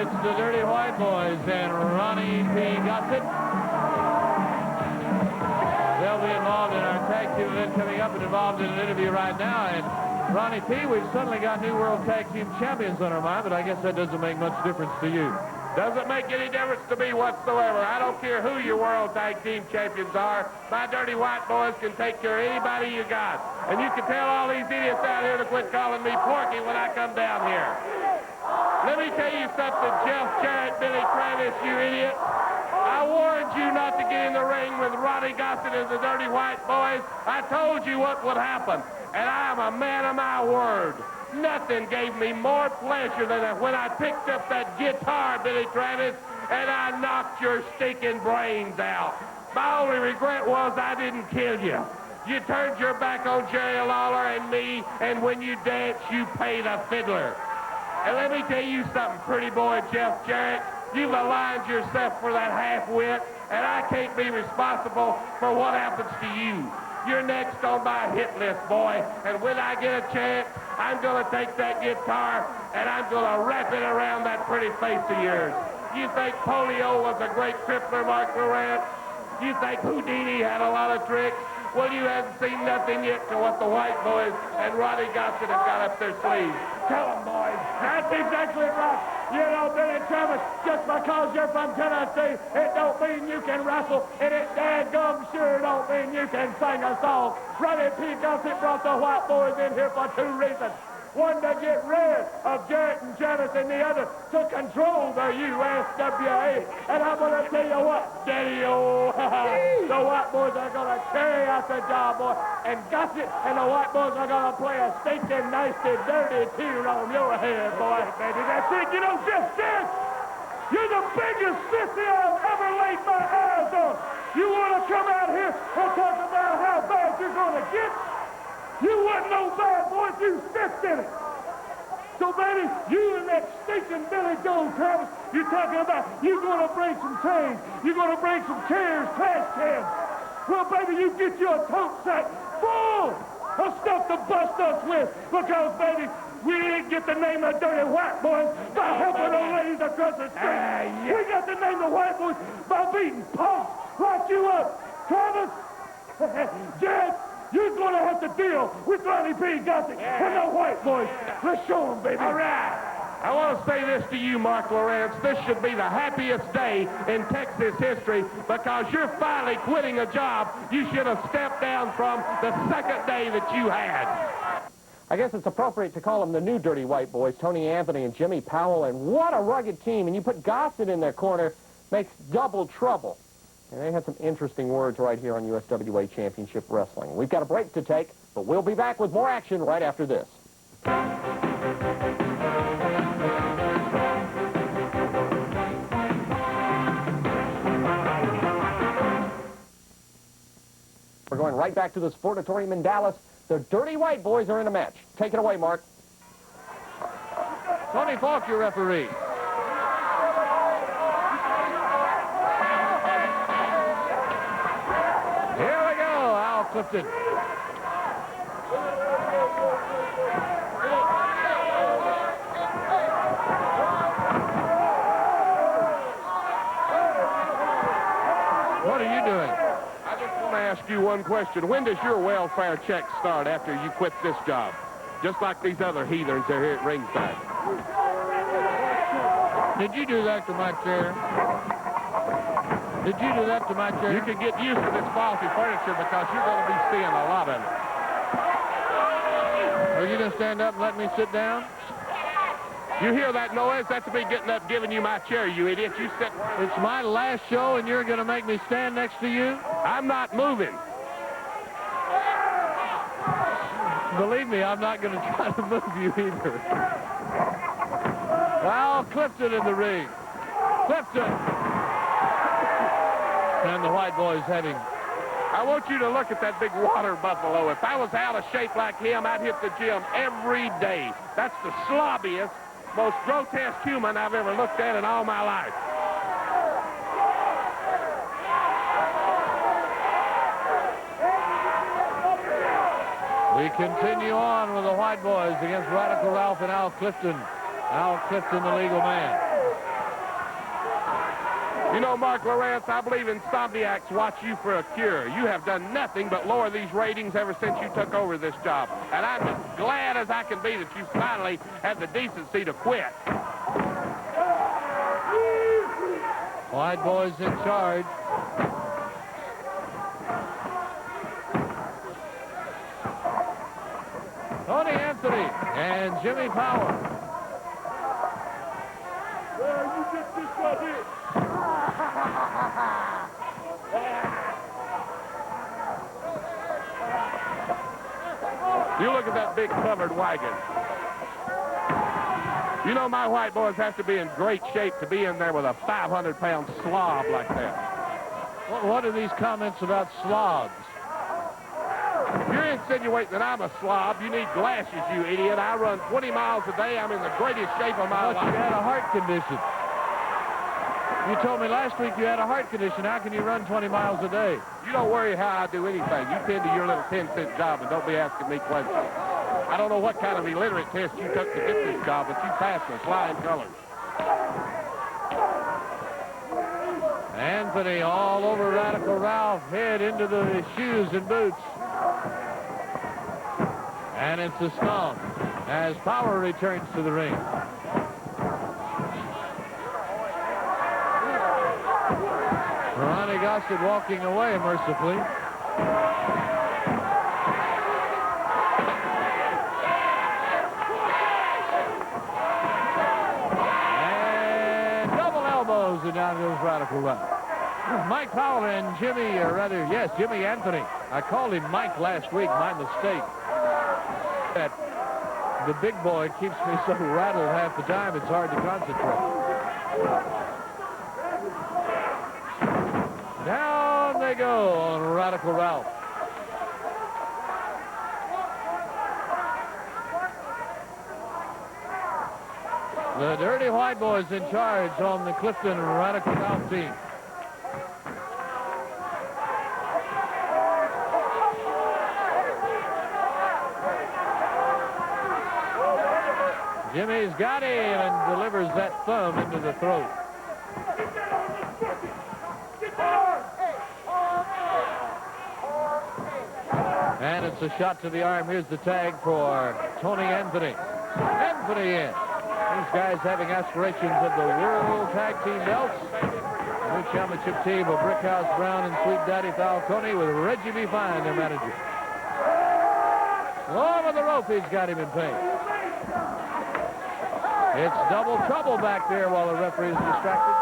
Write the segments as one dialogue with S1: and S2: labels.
S1: It's the Dirty White Boys and Ronnie Gossett. They'll be involved in our tag team event coming up and involved in an interview right now. And Ronnie P., we've suddenly got new World Tag Team Champions on our mind, but I guess that doesn't make much difference to you.
S2: Doesn't make any difference to me whatsoever. I don't care who your World Tag Team Champions are. My Dirty White Boys can take care of anybody you got. And you can tell all these idiots out here to quit calling me Porky when I come down here. Let me tell you something, Jeff Jarrett, Billy Travis, you idiot. I warned you not to get in the ring with Ronnie Gossett and the Dirty White Boys. I told you what would happen, and I am a man of my word. Nothing gave me more pleasure than when I picked up that guitar, Billy Travis, and I knocked your stinking brains out. My only regret was I didn't kill you. You turned your back on Jerry Lawler and me, and when you dance, you pay the fiddler. And let me tell you something, pretty boy Jeff Jarrett. You've aligned yourself for that half-wit, and I can't be responsible for what happens to you. You're next on my hit list, boy, and when I get a chance, I'm going to take that guitar, and I'm going to wrap it around that pretty face of yours. You think polio was a great crippler, Marc Lowrance? You think Houdini had a lot of tricks? Well, you haven't seen nothing yet to what the White Boys and Ronnie Gossett have got up their sleeves. Tell them, boys.
S3: That's exactly right. You know, Billy Travis, just because you're from Tennessee, it don't mean you can wrestle, and it dadgum sure don't mean you can sing a song. Ronnie P. Gossett brought the White Boys in here for two reasons. One, to get rid of Jarrett and Travis, and the other, to control the USWA. And I'm going to tell you what, Daddy-o, the White Boys are going to carry out the job, boy. And Gossett and the White Boys are going to play a stinking, nasty, dirty tune on your head, boy. Baby, that's it. You know, just this. You're the biggest sissy I've ever laid my eyes on. You want to come out here and talk about how bad you're going to get? You wasn't no bad boy if you stepped in it. So, baby, you and that stinking Billy Joe Travis, you're talking about you're going to bring some trains. You're going to bring some chairs, trash cans. Well, baby, you get you a tote sack full of stuff to bust us with. Because, baby, we didn't get the name of Dirty White Boys by helping the ladies across the street. We got the name of White Boys by beating punks like you up. Travis, Jack, you're going to have to deal with Ronnie P. Gossett and the White Boys. Let's show them, baby.
S2: All right. I want to say this to you, Marc Lowrance. This should be the happiest day in Texas history because you're finally quitting a job you should have stepped down from the second day that you had.
S4: I guess it's appropriate to call them the new Dirty White Boys, Tony, Anthony, and Jimmy Powell. And what a rugged team. And you put Gossett in their corner, makes double trouble. And they had some interesting words right here on USWA Championship Wrestling. We've got a break to take, but we'll be back with more action right after this. We're going right back to the Sportatorium in Dallas. The Dirty White Boys are in a match. Take it away, Mark.
S1: Tony Falk, your referee. Clifton. What are you doing?
S2: I just want to ask you one question. When does your welfare check start after you quit this job? Just like these other heathens are here at ringside.
S1: Did you do that to my chair? Did you do that to my chair?
S2: You can get used to this faulty furniture because you're going to be seeing a lot of it.
S1: Are you going to stand up and let me sit down?
S2: You hear that noise? That's me getting up giving you my chair, you idiot. You sit.
S1: It's my last show and you're going to make me stand next to you?
S2: I'm not moving.
S1: Believe me, I'm not going to try to move you either. Al Clifton in the ring. Clifton. And the White Boys heading.
S2: I want you to look at that big water buffalo. If I was out of shape like him, I'd hit the gym every day. That's the slobbiest, most grotesque human I've ever looked at in all my life.
S1: We continue on with the White Boys against Radical Ralph and Al Clifton. Al Clifton, the legal man.
S2: You know, Marc Lowrance, I believe insomniacs watch you for a cure. You have done nothing but lower these ratings ever since you took over this job. And I'm as glad as I can be that you finally had the decency to quit.
S1: White boys in charge. Tony Anthony and Jimmy Powell.
S3: Well, you get this right here.
S2: You look at that big covered wagon. You know my white boys have to be in great shape to be in there with a 500-pound slob like that.
S1: What are these comments about slobs?
S2: If you're insinuating that I'm a slob, you need glasses, you idiot. I run 20 miles a day. I'm in the greatest shape of my
S1: But you
S2: life.
S1: had a heart condition. You told me last week you had a heart condition. How can you run 20 miles a day?
S2: You don't worry how I do anything. You tend to your little 10-cent job and don't be asking me questions. I don't know what kind of illiterate test you took to get this job, but you passed with flying colors.
S1: Anthony all over Radical Ralph, head into the shoes and boots. And it's a stomp as Power returns to the ring. Ronnie Gossett walking away mercifully. And double elbows, and down goes Radical Ralph. Mike Powell and Jimmy Anthony. I called him Mike last week, my mistake. That the big boy keeps me so rattled half the time, it's hard to concentrate. Down they go on Radical Ralph. The Dirty White Boys in charge on the Clifton Radical Ralph team. Jimmy's got him and delivers that thumb into the throat. And it's a shot to the arm. Here's the tag for Tony Anthony. Anthony in. These guys having aspirations of the World Tag Team belts. The new championship team of Brickhouse Brown and Sweet Daddy Falcone with Reggie B. Fine, their manager. Over the rope, he's got him in pain. It's double trouble back there while the referee is distracted.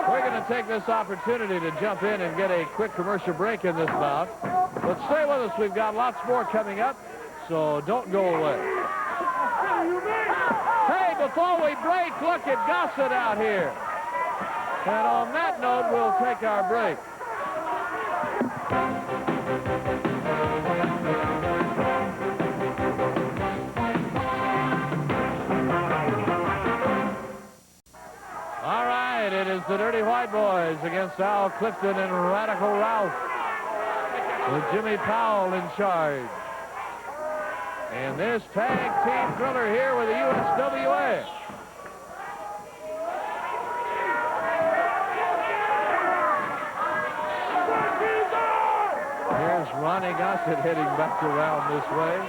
S1: We're going to take this opportunity to jump in and get a quick commercial break in this bout. But stay with us. We've got lots more coming up, so don't go away. Hey, before we break, look at Gossett out here. And on that note, we'll take our break. It is the Dirty White Boys against Al Clifton and Radical Ralph, with Jimmy Powell in charge. And this tag team thriller here with the USWA. Here's Ronnie Gossett heading back around this way.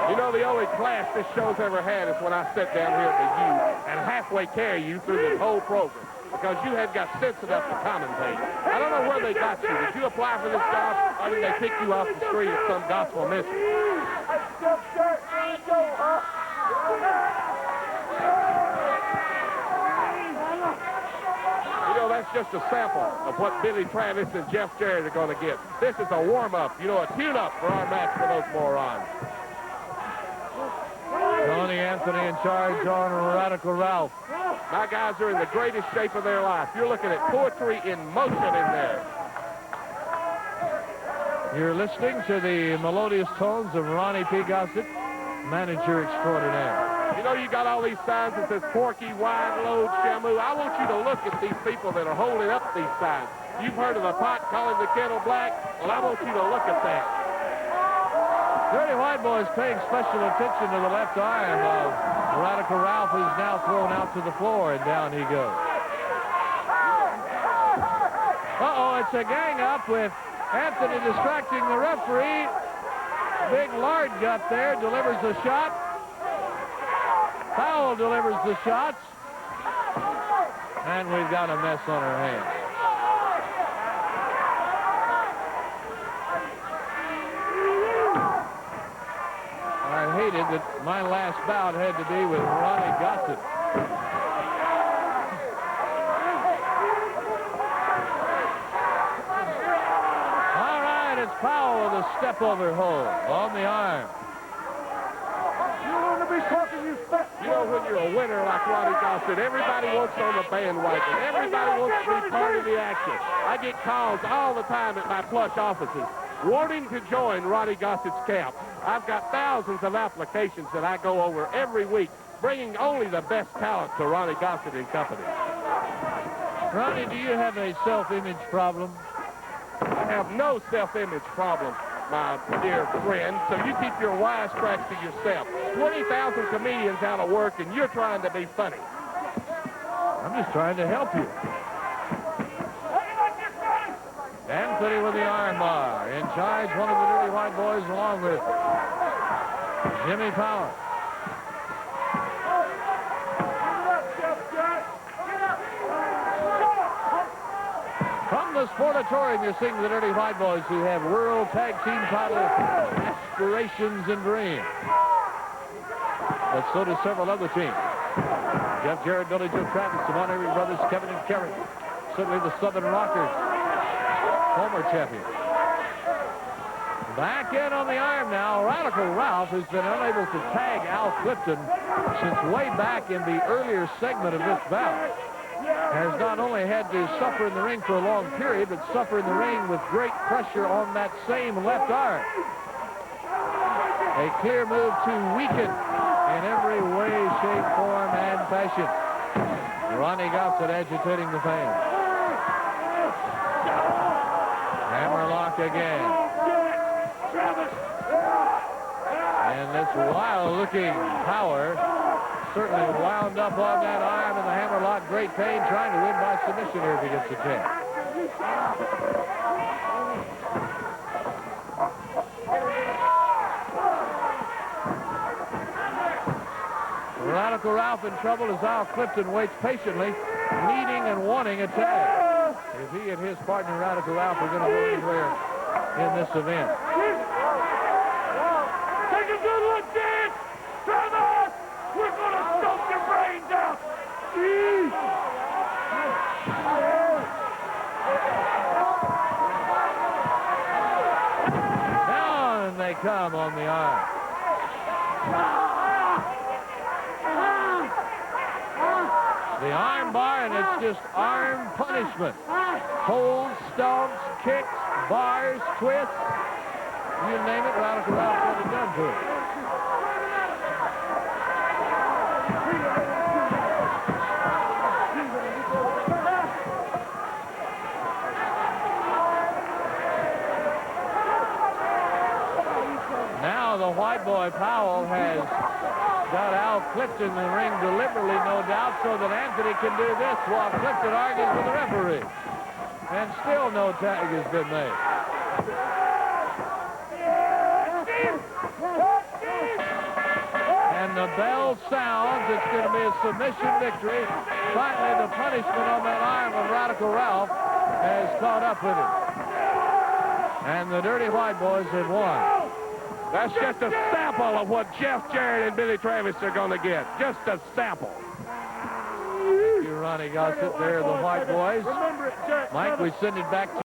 S2: You know, the only class this show's ever had is when I sit down here at the U and halfway carry you through this whole program, because you had got sense enough to commentate. I don't know where they got you. Did you apply for this job, or did they pick you off the street at some gospel mission? You know, that's just a sample of what Billy Travis and Jeff Jarrett are going to get. This is a warm-up, you know, a tune-up for our match for those morons.
S1: Tony Anthony in charge on Radical Ralph.
S2: My guys are in the greatest shape of their life. You're looking at poetry in motion in there.
S1: You're listening to the melodious tones of Ronnie P. Gossett, manager extraordinaire.
S2: You know, you got all these signs that says Porky, Wide Load, Shamu. I want you to look at these people that are holding up these signs. You've heard of the pot calling the kettle black? Well, I want you to look at that.
S1: Dirty White Boys paying special attention to the left arm of Radical Ralph, who's now thrown out to the floor, and down he goes. Uh-oh, it's a gang-up with Anthony distracting the referee. Big lard gut there, delivers the shot. Powell delivers the shots. And we've got a mess on our hands. I hated that my last bout had to be with Ronnie Gossett. All right, it's Powell with a step-over hold on the arm.
S3: You want to be talking, you fat...
S2: You know, when you're a winner like Ronnie Gossett, everybody wants on the bandwagon. Everybody wants to be part of the action. I get calls all the time at my plush offices wanting to join Ronnie Gossett's camp. I've got thousands of applications that I go over every week, bringing only the best talent to Ronnie Gossett and Company.
S1: Ronnie, do you have a self-image problem?
S2: I have no self-image problem, my dear friend, so you keep your wisecracks to yourself. 20,000 comedians out of work, and you're trying to be funny.
S1: I'm just trying to help you. Anthony with the arm bar. In charge, one of the Dirty White Boys, along with Jimmy Powell. From the Sportatorium, you're seeing the Dirty White Boys, who have World Tag Team title aspirations and dreams. But so do several other teams. Jeff Jarrett, Billy Joe Travis, the Von Erich brothers, Kevin and Kerry. Certainly the Southern Rockers, former champion. Back in on the arm now. Radical Ralph has been unable to tag Al Clifton since way back in the earlier segment of this bout. Has not only had to suffer in the ring for a long period, but suffer in the ring with great pressure on that same left arm. A clear move to weaken in every way, shape, form, and fashion. Ronnie Gossett agitating the fans. Hammerlock again. And this wild-looking power certainly wound up on that arm, and the hammerlock, great pain, trying to win by submission here if he gets a chance. Radical Ralph in trouble as Al Clifton waits patiently, needing and wanting a tag. If he and his partner Radical Ralph are going to go anywhere in this event.
S3: Take a good look, Dan! Travis! We're going to stomp your brains out!
S1: Down they come on the arm. The arm bar, and it's just arm punishment. Holds, stomps, kicks, bars, twists. You name it, Radical Ralph had it done to it. Now the white boy Powell has got Al Clifton in the ring deliberately, no doubt, so that Anthony can do this while Clifton argues with the referee. And still no tag has been made. And the bell sounds. It's going to be a submission victory. Finally, the punishment on that arm of Radical Ralph has caught up with him. And the Dirty White Boys have won.
S2: That's just a sample of what Jeff Jarrett and Billy Travis are going to get. Just a sample.
S1: Ronnie Gossett there, the White Boys. Mike, we send it back to